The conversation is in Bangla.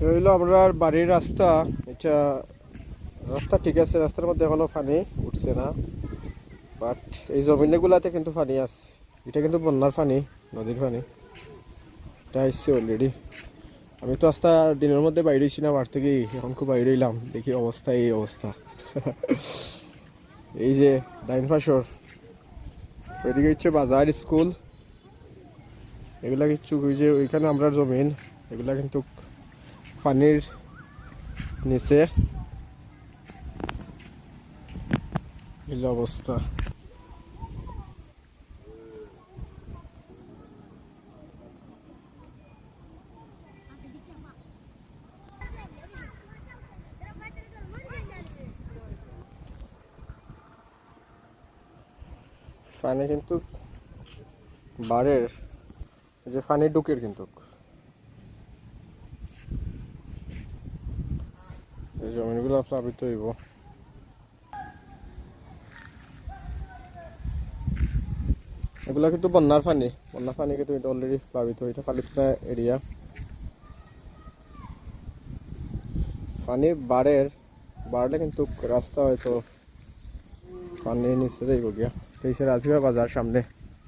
হইলো আমরা বাড়ির রাস্তা। এটা রাস্তা ঠিক আছে, রাস্তার মধ্যে এখনো পানি উঠছে না, বাট এই জমিনগুলাতে কিন্তু পানি আছে। এটা কিন্তু বন্যার পানি, নদীর পানি। এটা আসছে অলরেডি। আমি তো আস্তা দিনের মধ্যে বাইরে হইছি না বাড়ি থেকে, এখন খুব বাইরে হইলাম, দেখি অবস্থা এই অবস্থা। এই যে ডাইন পাশর ওইদিকে হচ্ছে বাজার, স্কুল, এগুলা কিচ্ছু ওই যে ওইখানে আমরা জমিন, এগুলা কিন্তু পানির নিচে। এই অবস্থা। পানি কিন্তু বাড়ের, যে পানি ঢুকের কিন্তু এই জমিনগুলো প্লাবিত হইব। এগুলা কিন্তু বন্যার পানি, বন্যার পানি কিন্তু এটা অলরেডি প্লাবিত, এটা পালিত এরিয়া। পানি বাড়লে কিন্তু রাস্তা হয়তো পানির নিচে যাইব গিয়া। তো এই রাজীবা বাজার সামনে।